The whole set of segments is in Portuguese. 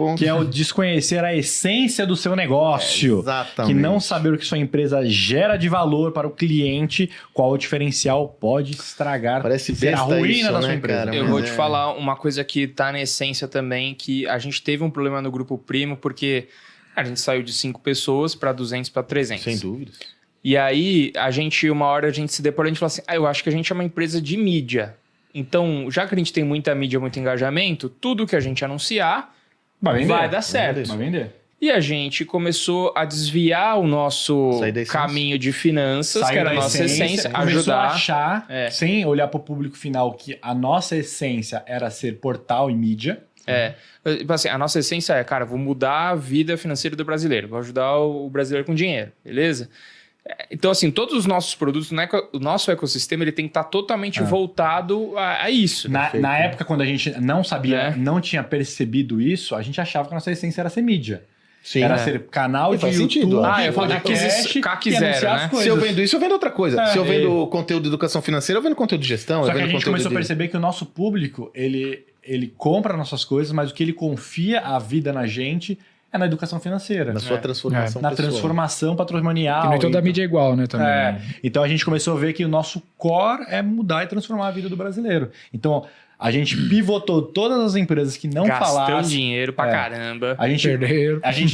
ponto. Que é o desconhecer a essência do seu negócio. Exatamente. Que não saber o que sua empresa gera de valor para o cliente, qual o diferencial pode estragar, Parece ser a besta ruína isso, da né, sua empresa. cara? Eu Mas vou te falar uma coisa que tá na essência também, que a gente teve um problema no Grupo Primo, porque a gente saiu de 5 pessoas para 200 para 300. Sem dúvidas. E aí, uma hora a gente se deparou e a gente falou assim, eu acho que a gente é uma empresa de mídia. Então, já que a gente tem muita mídia, muito engajamento, tudo que a gente anunciar vai dar certo. Vai vender. E a gente começou a desviar o nosso Sair da essência. caminho de finanças, que era a nossa essência, começou a ajudar. achar, sem olhar para o público final, que a nossa essência era ser portal e mídia. Assim, a nossa essência é, cara, vou mudar a vida financeira do brasileiro, vou ajudar o brasileiro com dinheiro, beleza? Então, assim, todos os nossos produtos, o nosso ecossistema, ele tem que estar totalmente voltado a isso. Na época, quando a gente não sabia, não tinha percebido isso, a gente achava que a nossa essência era ser mídia. Sim, era ser canal de faz YouTube, sentido, ó. eu falo de podcast CAC e anunciar zero, as né? coisas. Se eu vendo isso, eu vendo outra coisa. Se eu É. vendo conteúdo de educação financeira, eu vendo conteúdo de gestão. Só eu que a vendo gente conteúdo começou a perceber que o nosso público, ele compra nossas coisas, mas o que ele confia a vida na gente é na educação financeira. Na sua transformação Na pessoal. transformação patrimonial. Que não é toda a mídia é igual, né? Também. Então a gente começou a ver que o nosso core é mudar e transformar a vida do brasileiro. Então a gente pivotou todas as empresas que não Gastando falassem. dinheiro pra caramba. A gente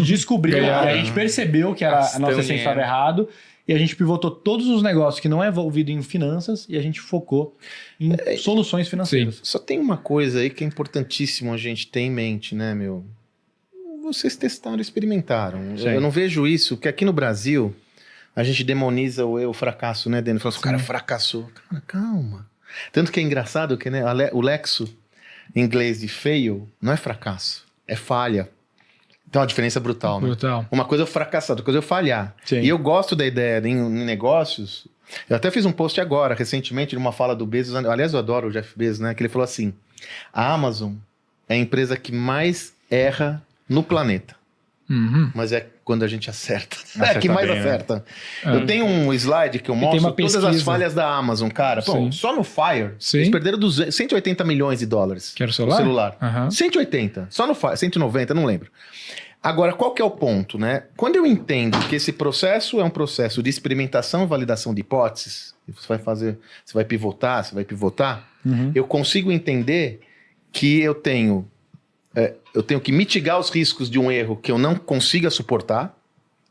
descobriu, a gente percebeu que a nossa essência dinheiro. estava errado. E a gente pivotou todos os negócios que não é envolvido em finanças e a gente focou em soluções financeiras. Só tem uma coisa aí que é importantíssimo a gente ter em mente, né, meu? Vocês testaram, experimentaram. Eu não vejo isso, porque aqui no Brasil a gente demoniza o fracasso, né, Dani? Fala assim, o cara fracassou. Cara, calma. Tanto que é engraçado que, né, o lexo em inglês de fail não é fracasso, é falha. Então a diferença é brutal, né? Brutal. Uma coisa é eu fracassar, outra coisa é eu falhar. Sim. E eu gosto da ideia em negócios. Eu até fiz um post agora, recentemente, de uma fala do Bezos. Aliás, eu adoro o Jeff Bezos, né? Que ele falou assim: a Amazon é a empresa que mais erra no planeta. Uhum. Mas é quando a gente acerta. É Acerta a que mais bem, né? acerta. Eu tenho um slide que eu tem mostro uma todas as pesquisa. falhas da Amazon, cara. Pô, Sim. só no Fire, Sim. eles perderam 180 milhões de dólares. Que era o no celular? Aham. 180. Só no Fire, 190, não lembro. Agora, qual que é o ponto, né? Quando eu entendo que esse processo é um processo de experimentação e validação de hipóteses, e você vai pivotar, eu consigo entender que eu tenho que mitigar os riscos de um erro que eu não consiga suportar.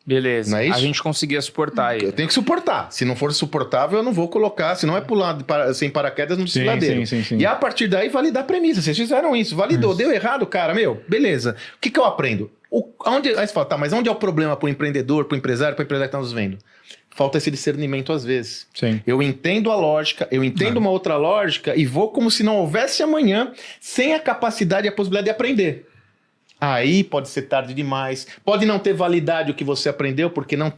Beleza. Não é isso? A gente conseguia suportar ele. Eu tenho que suportar. Se não for suportável, eu não vou colocar. Se não é pular sem paraquedas no desfiladeiro. Sim. E a partir daí, validar a premissa. Vocês fizeram isso, validou. Deu errado, cara, beleza. O que eu aprendo? Aí você fala, mas onde é o problema pro empreendedor, pro empresário que está nos vendo? Falta esse discernimento às vezes. Sim. Eu entendo a lógica, eu entendo uma outra lógica e vou como se não houvesse amanhã, sem a capacidade e a possibilidade de aprender. Aí pode ser tarde demais, pode não ter validade o que você aprendeu, porque não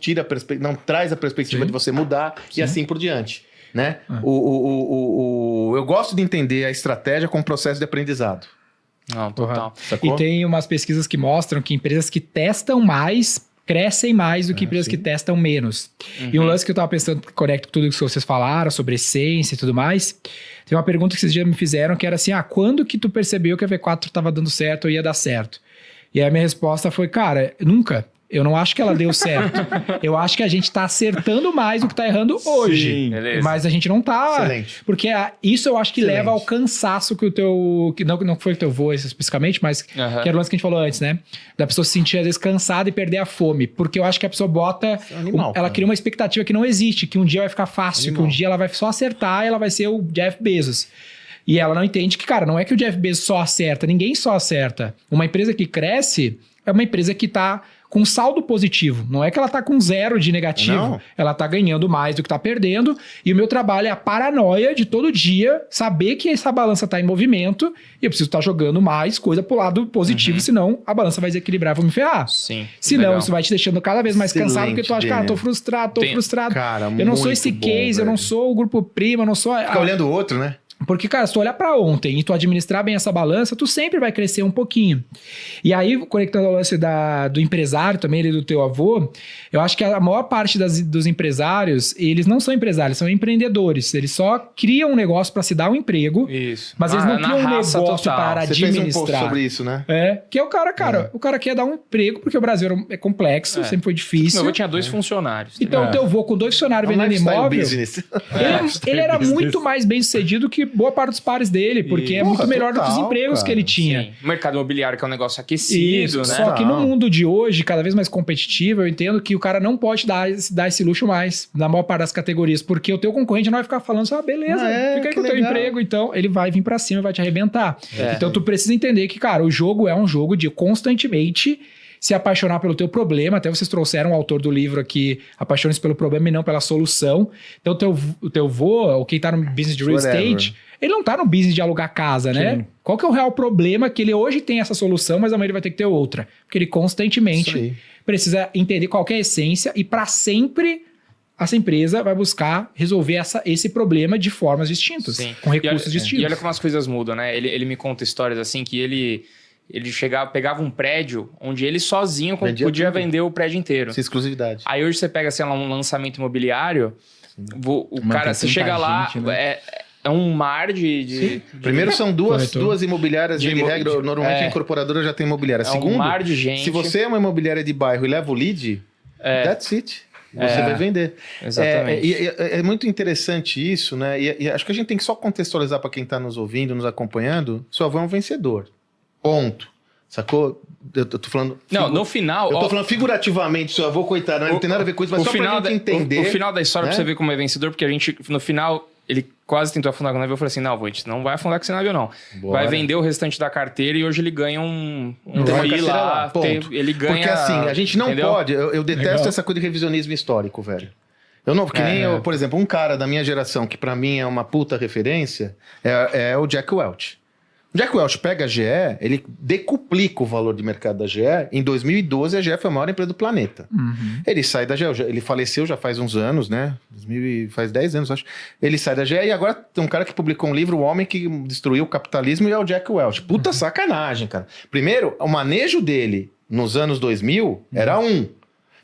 traz a perspectiva de você mudar e assim por diante. Né? Eu gosto de entender a estratégia como processo de aprendizado. Não, total. Sacou? E tem umas pesquisas que mostram que empresas que testam mais crescem mais do que empresas que testam menos. E um lance que eu tava pensando, que conecta com tudo que vocês falaram sobre essência e tudo mais, tem uma pergunta que esses dias me fizeram que era assim, quando que tu percebeu que a V4 tava dando certo ou ia dar certo? E aí a minha resposta foi, cara, nunca. Eu não acho que ela deu certo. Eu acho que a gente tá acertando mais do que tá errando hoje. Sim, beleza. Mas a gente não tá... Excelente. Porque isso eu acho que Excelente. leva ao cansaço que o teu... Que não foi o teu vô especificamente, mas que era o lance que a gente falou antes, né? Da pessoa se sentir, às vezes, cansada e perder a fome. Porque eu acho que a pessoa bota... Animal, ela cara. cria uma expectativa que não existe, que um dia vai ficar fácil, que um dia ela vai só acertar e ela vai ser o Jeff Bezos. E ela não entende que, cara, não é que o Jeff Bezos só acerta, ninguém só acerta. Uma empresa que cresce é uma empresa que tá com saldo positivo. Não é que ela tá com 0 de negativo. Não. Ela tá ganhando mais do que tá perdendo. E o meu trabalho é a paranoia de todo dia saber que essa balança tá em movimento e eu preciso estar jogando mais coisa pro lado positivo, senão a balança vai desequilibrar e vou me ferrar. Sim. Senão legal. isso vai te deixando cada vez mais Excelente, cansado, porque tu acha, cara, tô Daniel. frustrado. Cara, Eu não sou muito esse bom, case, eu não velho. sou o grupo primo, eu não sou... Fica olhando o outro, né? Porque, cara, se tu olhar pra ontem e tu administrar bem essa balança, tu sempre vai crescer um pouquinho. E aí, conectando ao lance do empresário também, ele do teu avô, eu acho que a maior parte dos empresários, eles não são empresários, são empreendedores. Eles só criam um negócio pra se dar um emprego, Isso. mas eles não criam um negócio total. para Você administrar. fez um post sobre isso, né? Que é o cara, o cara quer dar um emprego, porque o Brasil é complexo, sempre foi difícil. Meu avô tinha 2 funcionários. Então, o teu avô com 2 funcionários vendendo imóvel, Business. ele era muito mais bem sucedido que boa parte dos pares dele, porque é muito melhor do que os empregos que ele tinha. Sim. O mercado imobiliário, que é um negócio aquecido, né? Só que no mundo de hoje, cada vez mais competitivo, eu entendo que o cara não pode dar esse luxo mais, na maior parte das categorias, porque o teu concorrente não vai ficar falando só, beleza, fica aí com o teu emprego, então ele vai vir pra cima e vai te arrebentar. Então tu precisa entender que, cara, o jogo é um jogo de constantemente se apaixonar pelo teu problema. Até vocês trouxeram o autor do livro aqui, Apaixone-se pelo problema e não pela solução. Então o teu vô, ou quem tá no business de real estate, ele não tá no business de alugar casa, né? Sim. Qual que é o real problema? Que ele hoje tem essa solução, mas amanhã ele vai ter que ter outra. Porque ele constantemente precisa entender qual que é a essência e para sempre essa empresa vai buscar resolver esse problema de formas distintas, com recursos distintos. E olha como as coisas mudam, né? Ele me conta histórias assim que ele pegava um prédio onde ele sozinho podia vender o prédio inteiro. Sem exclusividade. Aí hoje você pega, sei lá, um lançamento imobiliário, cara, você chega lá, gente, né? É um mar de... Primeiro são duas imobiliárias de regra, normalmente a incorporadora já tem imobiliária. Segundo, um mar de gente. Se você é uma imobiliária de bairro e leva o lead, that's it. Você vai vender. Exatamente. É muito interessante isso, né? E acho que a gente tem que só contextualizar para quem está nos ouvindo, nos acompanhando. Seu avô é um vencedor. Ponto. Sacou? Eu tô falando... Não, no final... Eu tô falando figurativamente, seu avô, coitado, não tem nada a ver com isso, mas só pra gente entender... O final da história, pra você ver como é vencedor, porque a gente, no final, ele quase tentou afundar com o navio. Eu falei assim, não, vô, a gente não vai afundar com esse navio, não. Bora. Vai vender o restante da carteira e hoje ele ganha um TRI lá. Ele ganha... Porque assim, a gente não pode... Eu detesto Legal. essa coisa de revisionismo histórico, velho. Eu não... Porque nem eu, por exemplo, um cara da minha geração, que pra mim é uma puta referência, é o Jack Welch. O Jack Welch pega a GE, ele decuplica o valor de mercado da GE. Em 2012, a GE foi a maior empresa do planeta. Uhum. Ele sai da GE, ele faleceu já faz uns anos, né? Faz 10 anos, acho. Ele sai da GE e agora tem um cara que publicou um livro, O Homem que Destruiu o Capitalismo, e é o Jack Welch. Puta sacanagem, cara. Primeiro, o manejo dele nos anos 2000 era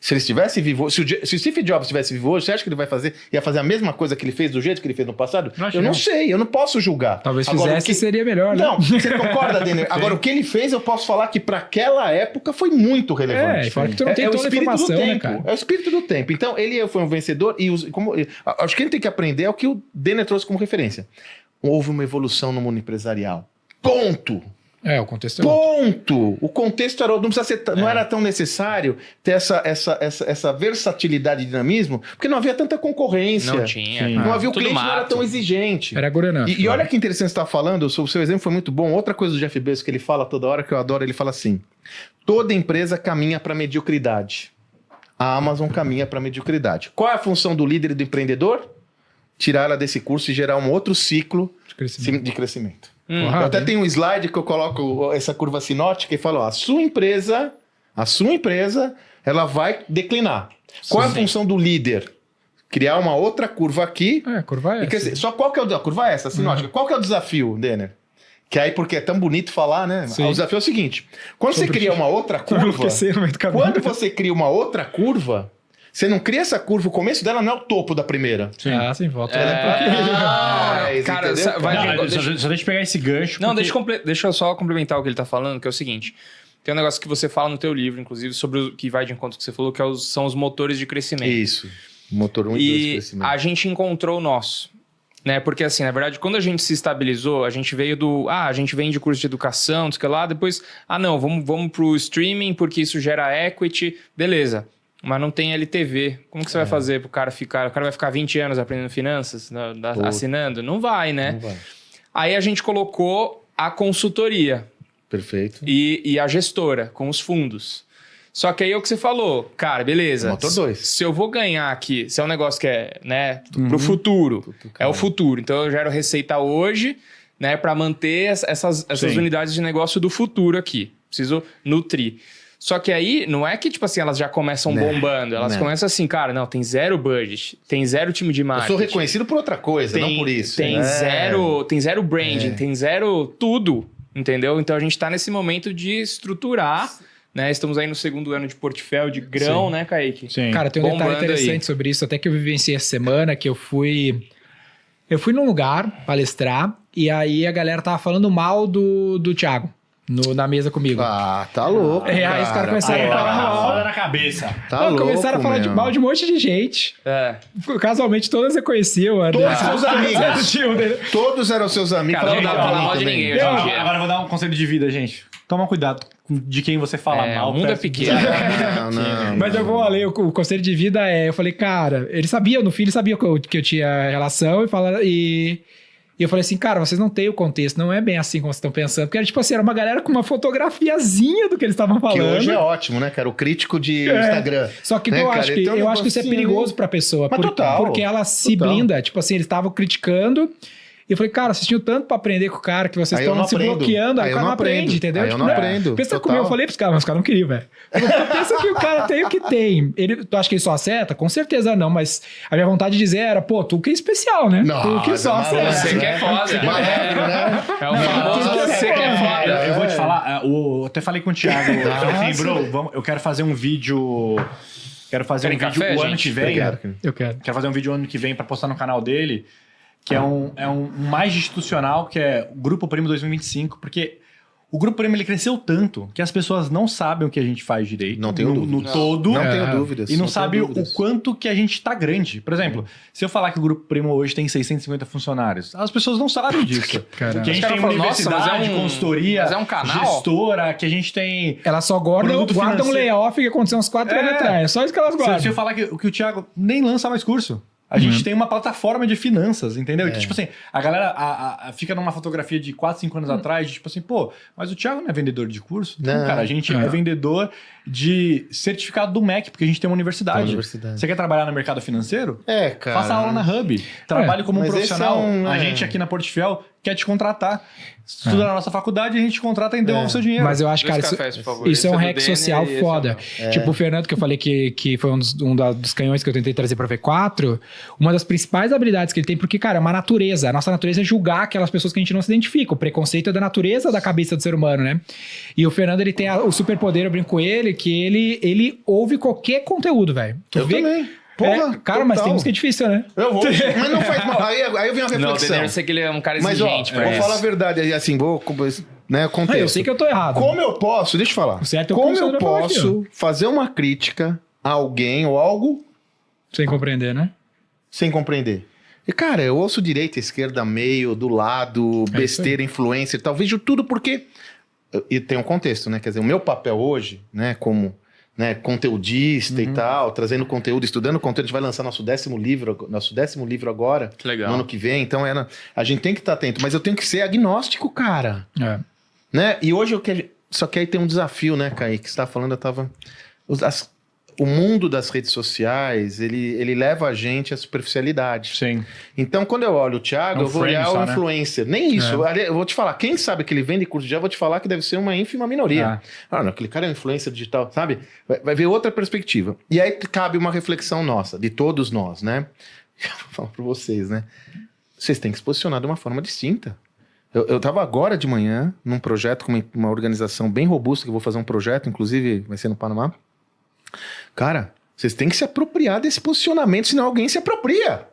Se ele estivesse vivo, se o Steve Jobs estivesse vivo hoje, você acha que ele ia fazer a mesma coisa que ele fez do jeito que ele fez no passado? Eu não sei, eu não posso julgar. Talvez fizesse, seria melhor, né? Não, você concorda, Denner? Agora, o que ele fez, eu posso falar que para aquela época foi muito relevante. Fora que tu não tem toda a informação, né, cara? É o espírito do tempo. Então, ele foi um vencedor e acho que ele tem que aprender é o que o Denner trouxe como referência. Houve uma evolução no mundo empresarial. Ponto. O contexto é outro. Ponto! O contexto era, não era tão necessário ter essa versatilidade e dinamismo, porque não havia tanta concorrência. Não tinha. Não havia, o Tudo cliente não era tão exigente. Era governança. E olha que interessante você estar falando, o seu exemplo foi muito bom. Outra coisa do Jeff Bezos que ele fala toda hora, que eu adoro, ele fala assim: toda empresa caminha para a mediocridade. A Amazon caminha para a mediocridade. Qual é a função do líder e do empreendedor? Tirar ela desse curso e gerar um outro ciclo de crescimento. Eu até tenho um slide que eu coloco essa curva sinótica e falo, ó, a sua empresa, ela vai declinar. Qual é a função do líder? Criar uma outra curva aqui. A curva é essa. Só qual que é a curva é essa, sinótica. Qual que é o desafio, Denner? Que aí, porque é tão bonito falar, né? Sim. O desafio é o seguinte, quando você cria uma outra curva, você não cria essa curva, o começo dela não é o topo da primeira. Sim. Sim, volta. Cara, só deixa eu pegar esse gancho. Não, deixa eu só complementar o que ele tá falando, que é o seguinte. Tem um negócio que você fala no teu livro, inclusive, sobre o que vai de encontro que você falou, que são os motores de crescimento. Isso. Motor 1 e 2 de crescimento. A gente encontrou o nosso. Né? Porque assim, na verdade, quando a gente se estabilizou, a gente veio a gente vem de curso de educação, não sei o que lá, depois, vamos pro streaming, porque isso gera equity, beleza. Mas não tem LTV. Como que você vai fazer pro cara ficar? O cara vai ficar 20 anos aprendendo finanças, assinando? Não vai, né? Não vai. Aí a gente colocou a consultoria. Perfeito. E a gestora, com os fundos. Só que aí é o que você falou. Cara, beleza. Motor 2. Se eu vou ganhar aqui, se é um negócio que é, né, pro futuro, é o futuro. Então eu gero receita hoje, né, para manter essas unidades de negócio do futuro aqui. Preciso nutrir. Só que aí, não é que, tipo assim, elas já começam bombando. Elas começam assim, cara, não, tem zero budget, tem zero time de marketing. Eu sou reconhecido por outra coisa, não por isso. Tem zero branding, tem zero tudo, entendeu? Então a gente tá nesse momento de estruturar, né? Estamos aí no 2º ano de portfólio de grão, né, Kaique? Sim. Cara, tem um detalhe Bombando interessante aí. sobre isso, até que eu vivenciei essa semana, que eu fui num lugar palestrar, e aí a galera tava falando mal do Thiago, na mesa comigo. Ah, tá louco, Aí os caras começaram a falar mal. Roda na cabeça. Tá louco, começaram a falar mal de um monte de gente. Casualmente, todas eu conhecia. Todos seus amigos. Todos eram seus amigos. Cara, não dá pra falar mal de também. ninguém hoje em dia. Agora eu vou dar um conselho de vida, gente. Toma cuidado de quem você fala mal. O mundo é pequeno. Não. Mas eu vou além, o conselho de vida eu falei, cara, ele sabia, no fim ele sabia que eu tinha relação e eu falei assim, cara, vocês não têm o contexto, não é bem assim como vocês estão pensando. Porque era tipo assim, era uma galera com uma fotografiazinha do que eles estavam falando. Que hoje é ótimo, né, cara? O crítico de Instagram. Só que né, eu cara? acho que Então, eu acho que isso é negocinho. perigoso pra pessoa. Mas total. Porque ela se blinda. Tipo assim, eles estavam criticando. E eu falei, cara, vocês tinham tanto pra aprender com o cara que vocês Aí eu estão não se aprendo. bloqueando. Aí Aí o cara eu não não aprende, aprendo. entendeu? Aí eu não aprendo. Pensa Total. comigo, eu falei pros caras, mas os caras não queriam, velho. Pensa que o cara tem o que tem. Tu acha que ele só acerta? Com certeza não, mas a minha vontade de dizer era, pô, tu que é especial, né? Tu que só acerta. Você que é foda. Malandro, né? É o famoso você que é foda. Eu vou te falar, eu até falei com o Thiago. Eu falei assim, bro, eu quero fazer um vídeo. Quero fazer Querem um vídeo café, o ano gente? que vem. Obrigado. Eu quero. Quero fazer um vídeo ano que vem pra postar no canal dele, que é um mais institucional, que é o Grupo Primo 2025, porque o Grupo Primo ele cresceu tanto que as pessoas não sabem o que a gente faz direito. Não tenho dúvidas. No todo. Não tenho dúvidas. E não tenho sabe o dúvidas. quanto que a gente tá grande. Por exemplo, se eu falar que o Grupo Primo hoje tem 650 funcionários, as pessoas não sabem disso. Caramba. Que a gente Os tem caras falam, universidade, "Nossa, mas é um- consultoria, mas é um canal?" gestora, que a gente tem... Elas só guardam um Produto financeiro. layoff que aconteceu uns 4 anos atrás. É só isso que elas guardam. Se eu falar que o Thiago nem lança mais curso. A gente tem uma plataforma de finanças, entendeu? Que, tipo assim, a galera fica numa fotografia de 4, 5 anos atrás, de, tipo assim, pô, mas o Thiago não é vendedor de curso? Não, cara, a gente é vendedor de certificado do MEC, porque a gente tem uma universidade. Você quer trabalhar no mercado financeiro? Cara. Faça aula na Hub. Trabalhe como um mas profissional. esse é um, A gente aqui na Portfiel quer te contratar. Estuda na nossa faculdade, a gente te contrata e devolve o seu dinheiro. Mas eu acho, Dois cara, cafés, por favor. isso é Esse um do hack Dene social e esse foda. Tipo o Fernando, que eu falei que foi um dos canhões que eu tentei trazer pra V4, uma das principais habilidades que ele tem, porque, cara, é uma natureza. A nossa natureza é julgar aquelas pessoas que a gente não se identifica. O preconceito é da natureza da cabeça do ser humano, né? E o Fernando, ele tem o superpoder, eu brinco com ele, que ele ouve qualquer conteúdo, velho. Eu também. Porra, cara, mas total. tem uns que é difícil, né? Eu vou, mas não faz mal. Aí eu venho uma Não, o reflexão. Dene, eu sei que ele é um cara Mas, ó, exigente. vou falar a verdade aí, assim, né, contexto. Eu sei que eu tô errado. Como eu posso, deixa eu falar. O certo é o como que o eu Alexandre vai falar aqui, posso fazer uma crítica a alguém ou algo Sem compreender, né? sem compreender? E, cara, eu ouço direita, esquerda, meio, do lado, besteira, influencer e tal. Vejo tudo porque... E tem um contexto, né? Quer dizer, o meu papel hoje, né, como... né, conteudista e tal, trazendo conteúdo, estudando conteúdo, a gente vai lançar nosso 10º livro agora, Que legal. no ano que vem, então a gente tem que estar atento, mas eu tenho que ser agnóstico, cara, né, e hoje só que aí tem um desafio, né, Kaique, você tá falando, o mundo das redes sociais, ele leva a gente à superficialidade. Sim. Então, quando eu olho o Thiago, eu vou olhar o influencer. Nem isso. Eu vou te falar, quem sabe que ele vende curso já, eu vou te falar que deve ser uma ínfima minoria. Não, aquele cara é um influencer digital, sabe? Vai ver outra perspectiva. E aí cabe uma reflexão nossa, de todos nós, né? Eu vou falar para vocês, né? Vocês têm que se posicionar de uma forma distinta. Eu tava agora de manhã num projeto com uma organização bem robusta, que eu vou fazer um projeto, inclusive vai ser no Panamá. Cara, vocês têm que se apropriar desse posicionamento, senão alguém se apropria.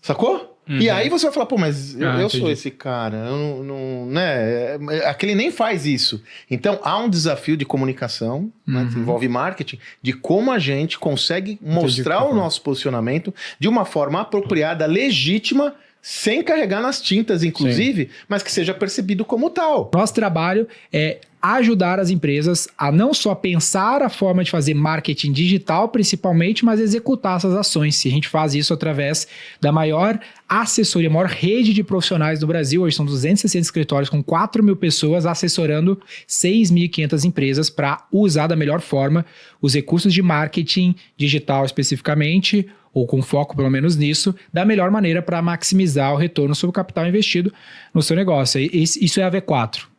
Sacou? E aí você vai falar, pô, mas eu sou esse cara, eu não, né? Aquele nem faz isso. Então, há um desafio de comunicação, né, que envolve marketing, de como a gente consegue mostrar o nosso posicionamento de uma forma apropriada, legítima, sem carregar nas tintas, inclusive, mas que seja percebido como tal. Nosso trabalho é ajudar as empresas a não só pensar a forma de fazer marketing digital, principalmente, mas executar essas ações. E a gente faz isso através da maior assessoria, maior rede de profissionais do Brasil. Hoje são 260 escritórios com 4.000 pessoas assessorando 6.500 empresas para usar da melhor forma os recursos de marketing digital especificamente, ou com foco pelo menos nisso, da melhor maneira para maximizar o retorno sobre o capital investido no seu negócio. Isso é a V4.